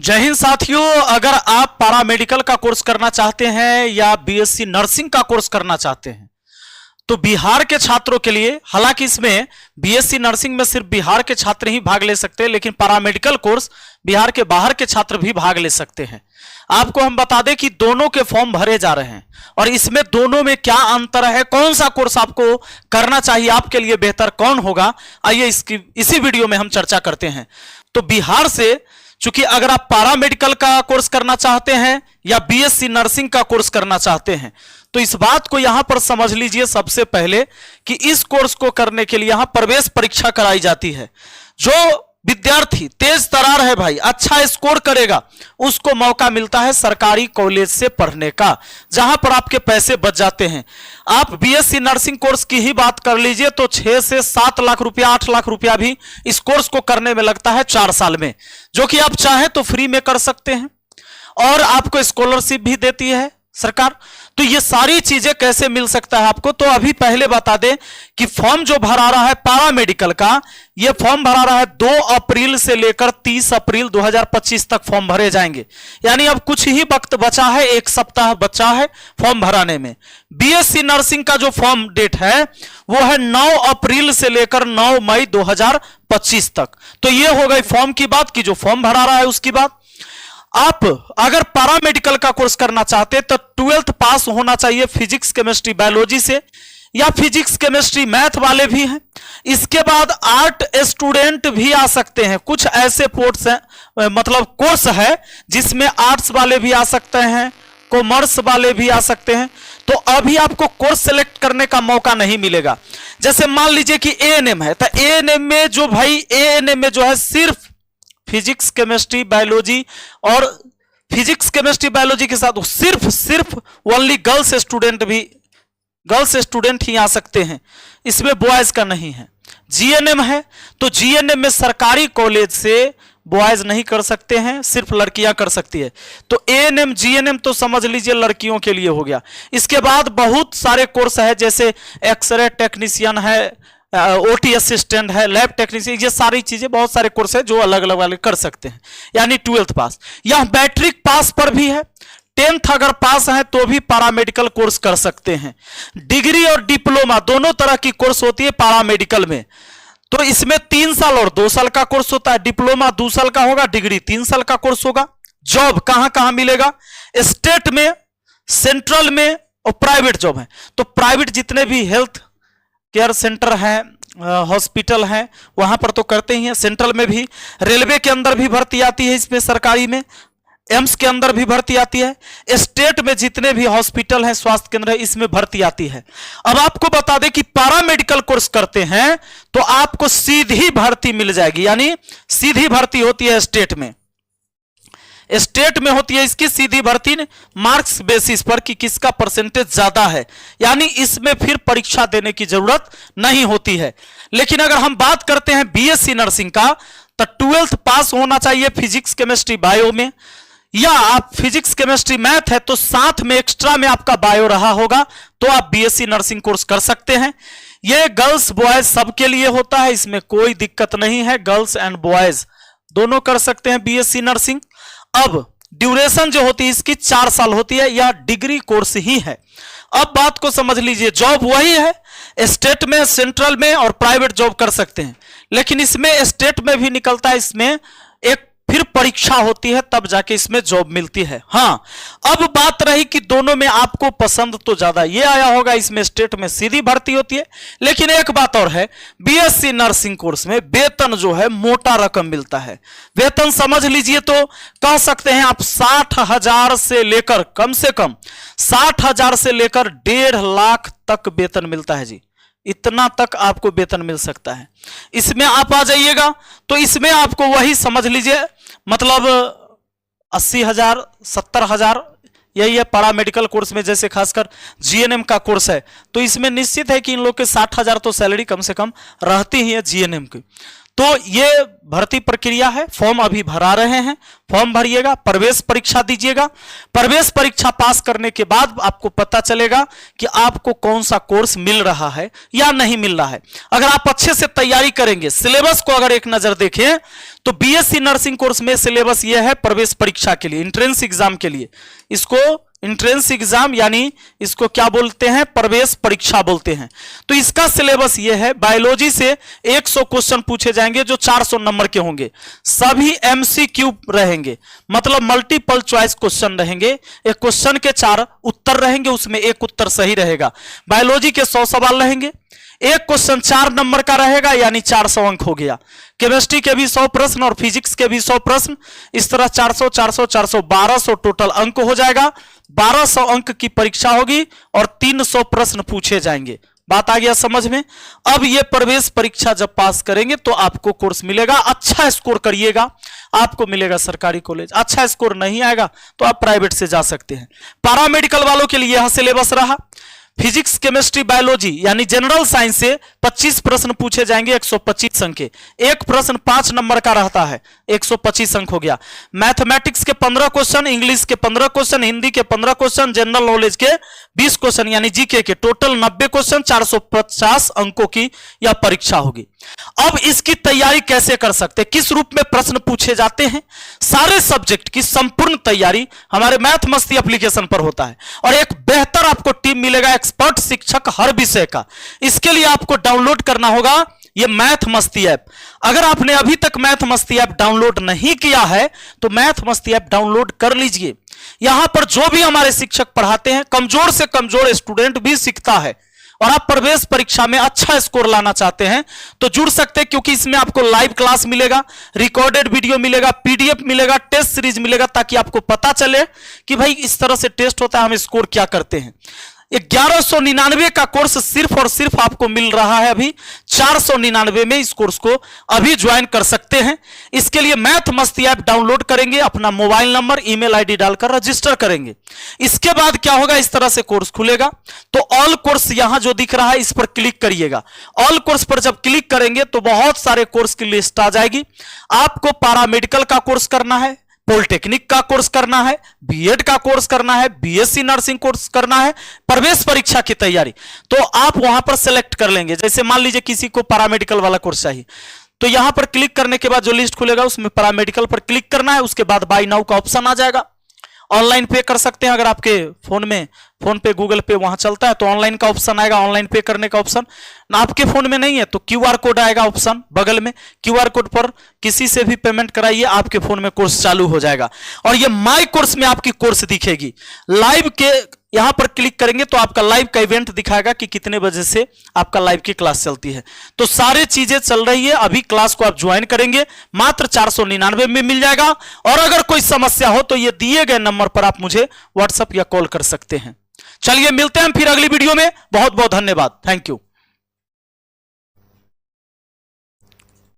जय हिंद साथियों, अगर आप पैरामेडिकल का कोर्स करना चाहते हैं या बीएससी नर्सिंग का कोर्स करना चाहते हैं तो बिहार के छात्रों के लिए, हालांकि इसमें बीएससी नर्सिंग में सिर्फ बिहार के छात्र ही भाग ले सकते हैं, लेकिन पैरामेडिकल कोर्स बिहार के बाहर के छात्र भी भाग ले सकते हैं। आपको हम बता दें कि दोनों के फॉर्म भरे जा रहे हैं और इसमें दोनों में क्या अंतर है, कौन सा कोर्स आपको करना चाहिए, आपके लिए बेहतर कौन होगा, आइए इसी वीडियो में हम चर्चा करते हैं। तो बिहार से, चूंकि अगर आप पैरामेडिकल का कोर्स करना चाहते हैं या बीएससी नर्सिंग का कोर्स करना चाहते हैं तो इस बात को यहां पर समझ लीजिए सबसे पहले कि इस कोर्स को करने के लिए यहां प्रवेश परीक्षा कराई जाती है। जो विद्यार्थी तेज तरार है भाई, अच्छा स्कोर करेगा, उसको मौका मिलता है सरकारी कॉलेज से पढ़ने का, जहां पर आपके पैसे बच जाते हैं। आप बीएससी नर्सिंग कोर्स की ही बात कर लीजिए तो 6 से 7 लाख रुपया, 8 लाख रुपया भी इस कोर्स को करने में लगता है 4 साल में, जो कि आप चाहें तो फ्री में कर सकते हैं और आपको स्कॉलरशिप भी देती है सरकार। तो ये सारी चीजें कैसे मिल सकता है आपको, तो अभी पहले बता दें कि फॉर्म जो भरा रहा है पैरामेडिकल का, ये फॉर्म भरा रहा है 2 अप्रैल से लेकर 30 अप्रैल 2025 तक फॉर्म भरे जाएंगे। यानी अब कुछ ही वक्त बचा है, 1 सप्ताह बचा है फॉर्म भराने में। बीएससी नर्सिंग का जो फॉर्म डेट है वो है 9 अप्रैल से लेकर 9 मई 2025 तक। तो ये हो गई फॉर्म की बात कि जो फॉर्म भरा रहा है उसकी बात। आप अगर पैरामेडिकल का कोर्स करना चाहते हैं तो 12th पास होना चाहिए फिजिक्स केमिस्ट्री बायोलॉजी से, या फिजिक्स केमिस्ट्री मैथ वाले भी हैं। इसके बाद आर्ट स्टूडेंट भी आ सकते हैं। कुछ ऐसे पोर्ट्स हैं, मतलब कोर्स है जिसमें आर्ट्स वाले भी आ सकते हैं, कॉमर्स वाले भी आ सकते हैं। तो अभी आपको कोर्स सेलेक्ट करने का मौका नहीं मिलेगा। जैसे मान लीजिए कि एएनएम है, तो एएनएम में जो भाई एएनएम में जो है सिर्फ फिजिक्स केमिस्ट्री बायोलॉजी, और फिजिक्स केमिस्ट्री बायोलॉजी के साथ सिर्फ ओनली गर्ल्स स्टूडेंट ही आ सकते हैं, इसमें बॉयज का नहीं है। जीएनएम है तो जीएनएम में सरकारी कॉलेज से बॉयज नहीं कर सकते हैं, सिर्फ लड़कियां कर सकती है। तो एएनएम जीएनएम तो समझ लीजिए लड़कियों के लिए हो गया। इसके बाद बहुत सारे कोर्स है, जैसे एक्सरे टेक्नीशियन है, ओटी असिस्टेंट है, लैब टेक्नीशियन, ये सारी चीजें बहुत सारे कोर्स है जो अलग अलग वाले कर सकते हैं। यानी 12th पास, यह मैट्रिक पास पर भी है। 10th अगर पास है तो भी पैरामेडिकल कोर्स कर सकते हैं। डिग्री और डिप्लोमा दोनों तरह की कोर्स होती है पैरामेडिकल में। तो इसमें 3 साल और 2 साल का कोर्स होता है। डिप्लोमा 2 साल का होगा, डिग्री 3 साल का कोर्स होगा। जॉब कहां कहां मिलेगा? स्टेट में, सेंट्रल में और प्राइवेट जॉब है। तो प्राइवेट जितने भी हेल्थ केयर सेंटर है, हॉस्पिटल है, वहां पर तो करते ही हैं। सेंट्रल में भी, रेलवे के अंदर भी भर्ती आती है इसमें, सरकारी में, एम्स के अंदर भी भर्ती आती है। स्टेट में जितने भी हॉस्पिटल हैं, स्वास्थ्य केंद्र है, इसमें भर्ती आती है। अब आपको बता दें कि पैरामेडिकल कोर्स करते हैं तो आपको सीधी भर्ती मिल जाएगी। यानी सीधी भर्ती होती है स्टेट में, स्टेट में होती है इसकी सीधी भर्ती मार्क्स बेसिस पर कि किसका परसेंटेज ज्यादा है। यानी इसमें फिर परीक्षा देने की जरूरत नहीं होती है। लेकिन अगर हम बात करते हैं बीएससी नर्सिंग का तो 12th पास होना चाहिए फिजिक्स केमिस्ट्री बायो में, या आप फिजिक्स केमिस्ट्री मैथ है तो साथ में एक्स्ट्रा में आपका बायो रहा होगा तो आप बीएससी नर्सिंग कोर्स कर सकते हैं। यह गर्ल्स बॉयज सबके लिए होता है, इसमें कोई दिक्कत नहीं है, गर्ल्स एंड बॉयज दोनों कर सकते हैं बीएससी नर्सिंग। अब ड्यूरेशन जो होती है इसकी 4 साल होती है, या डिग्री कोर्स ही है। अब बात को समझ लीजिए, जॉब वही है, स्टेट में, सेंट्रल में और प्राइवेट जॉब कर सकते हैं। लेकिन इसमें स्टेट में भी निकलता है, इसमें एक फिर परीक्षा होती है तब जाके इसमें जॉब मिलती है। हाँ, अब बात रही कि दोनों में आपको पसंद तो ज्यादा ये आया होगा, इसमें स्टेट में सीधी भर्ती होती है। लेकिन एक बात और है, बीएससी नर्सिंग कोर्स में वेतन जो है मोटा रकम मिलता है। वेतन समझ लीजिए तो कह सकते हैं आप 60,000 से लेकर, कम से कम 60,000 से लेकर 1.5 लाख तक वेतन मिलता है जी। इतना तक आपको वेतन मिल सकता है। इसमें आप आ जाइएगा तो इसमें आपको वही समझ लीजिए, मतलब 80,000 70,000 यही है पैरामेडिकल कोर्स में। जैसे खासकर जीएनएम का कोर्स है तो इसमें निश्चित है कि इन लोग के 60,000 तो सैलरी कम से कम रहती ही है जीएनएम की। तो ये भर्ती प्रक्रिया है, फॉर्म अभी भरा रहे हैं, फॉर्म भरिएगा, प्रवेश परीक्षा दीजिएगा। प्रवेश परीक्षा पास करने के बाद आपको पता चलेगा कि आपको कौन सा कोर्स मिल रहा है या नहीं मिल रहा है। अगर आप अच्छे से तैयारी करेंगे, सिलेबस को अगर एक नजर देखें तो बीएससी नर्सिंग कोर्स में सिलेबस यह है प्रवेश परीक्षा के लिए, एंट्रेंस एग्जाम के लिए। इसको एंट्रेंस एग्जाम यानी इसको क्या बोलते हैं, प्रवेश परीक्षा बोलते हैं। तो इसका सिलेबस यह है, बायोलॉजी से 100 क्वेश्चन पूछे जाएंगे जो 400 नंबर के होंगे, सभी एमसीक्यू रहेंगे, मतलब मल्टीपल चॉइस क्वेश्चन रहेंगे। एक क्वेश्चन के 4 उत्तर रहेंगे, उसमें एक उत्तर सही रहेगा। बायोलॉजी के 100 सवाल रहेंगे, एक क्वेश्चन 4 नंबर का रहेगा यानी 400 अंक हो गया। केमिस्ट्री के भी 100 प्रश्न और फिजिक्स के भी 100 प्रश्न, इस तरह 400 400 400 1200 टोटल अंक हो जाएगा। 1200 अंक की परीक्षा होगी और 300 प्रश्न पूछे जाएंगे। बात आ गया समझ में। अब ये प्रवेश परीक्षा जब पास करेंगे तो आपको कोर्स मिलेगा, अच्छा स्कोर करिएगा आपको मिलेगा सरकारी कॉलेज। अच्छा स्कोर नहीं आएगा तो आप प्राइवेट से जा सकते हैं। पैरामेडिकल वालों के लिए यह सिलेबस रहा। फिजिक्स, केमिस्ट्री, बायोलॉजी यानी जनरल साइंस से 25 प्रश्न पूछे जाएंगे, 125 अंक के। एक प्रश्न 5 नंबर का रहता है, 125 अंक हो गया। मैथमेटिक्स के 15 क्वेश्चन, इंग्लिश के 15 क्वेश्चन, हिंदी के 15 क्वेश्चन, जनरल नॉलेज के 20 क्वेश्चन यानी जीके के टोटल 90 क्वेश्चन, 450 अंकों की यह परीक्षा होगी। अब इसकी तैयारी कैसे कर सकते, किस रूप में प्रश्न पूछे जाते हैं, सारे सब्जेक्ट की संपूर्ण तैयारी हमारे मैथ मस्ती एप्लीकेशन पर होता है और एक बेहतर आपको टीम मिलेगा, एक्सपर्ट शिक्षक हर विषय का। इसके लिए आपको डाउनलोड करना होगा ये मैथ मस्ती ऐप। अगर आपने अभी तक मैथ मस्ती ऐप डाउनलोड नहीं किया है तो मैथ मस्ती ऐप डाउनलोड कर लीजिए। यहां पर जो भी हमारे शिक्षक पढ़ाते हैं, कमजोर से कमजोर स्टूडेंट भी सीखता है। और आप प्रवेश परीक्षा में अच्छा स्कोर लाना चाहते हैं तो जुड़ सकते हैं, क्योंकि इसमें आपको लाइव क्लास मिलेगा, रिकॉर्डेड वीडियो मिलेगा, पीडीएफ मिलेगा, टेस्ट सीरीज मिलेगा, ताकि आपको पता चले कि भाई इस तरह से टेस्ट होता है, हम स्कोर क्या करते हैं। 1199 का कोर्स सिर्फ और सिर्फ आपको मिल रहा है अभी 499 में। इस कोर्स को अभी ज्वाइन कर सकते हैं। इसके लिए मैथ मस्ती ऐप डाउनलोड करेंगे, अपना मोबाइल नंबर, ईमेल आईडी डालकर रजिस्टर करेंगे। इसके बाद क्या होगा, इस तरह से कोर्स खुलेगा तो ऑल कोर्स यहां जो दिख रहा है इस पर क्लिक करिएगा। ऑल कोर्स पर जब क्लिक करेंगे तो बहुत सारे कोर्स की लिस्ट आ जाएगी। आपको पैरामेडिकल का कोर्स करना है, पॉलिटेक्निक का कोर्स करना है, बीएड का कोर्स करना है, बीएससी नर्सिंग कोर्स करना है, प्रवेश परीक्षा की तैयारी, तो आप वहां पर सेलेक्ट कर लेंगे। जैसे मान लीजिए किसी को पैरामेडिकल वाला कोर्स चाहिए तो यहां पर क्लिक करने के बाद जो लिस्ट खुलेगा उसमें पैरामेडिकल पर क्लिक करना है। उसके बाद बाय नाउ का ऑप्शन आ जाएगा। ऑनलाइन पे कर सकते हैं, अगर आपके फोन में फोन पे, गूगल पे वहां चलता है तो ऑनलाइन का ऑप्शन आएगा, ऑनलाइन पे करने का ऑप्शन। ना आपके फोन में नहीं है तो क्यूआर कोड आएगा ऑप्शन बगल में, क्यूआर कोड पर किसी से भी पेमेंट कराइए, आपके फोन में कोर्स चालू हो जाएगा। और ये माई कोर्स में आपकी कोर्स दिखेगी लाइव के, यहां पर क्लिक करेंगे तो आपका लाइव का इवेंट दिखाएगा कि कितने बजे से आपका लाइव की क्लास चलती है। तो सारी चीजें चल रही है। अभी क्लास को आप ज्वाइन करेंगे मात्र 499 में मिल जाएगा। और अगर कोई समस्या हो तो ये दिए गए नंबर पर आप मुझे व्हाट्सएप या कॉल कर सकते हैं। चलिए मिलते हैं फिर अगली वीडियो में। बहुत बहुत धन्यवाद, थैंक यू।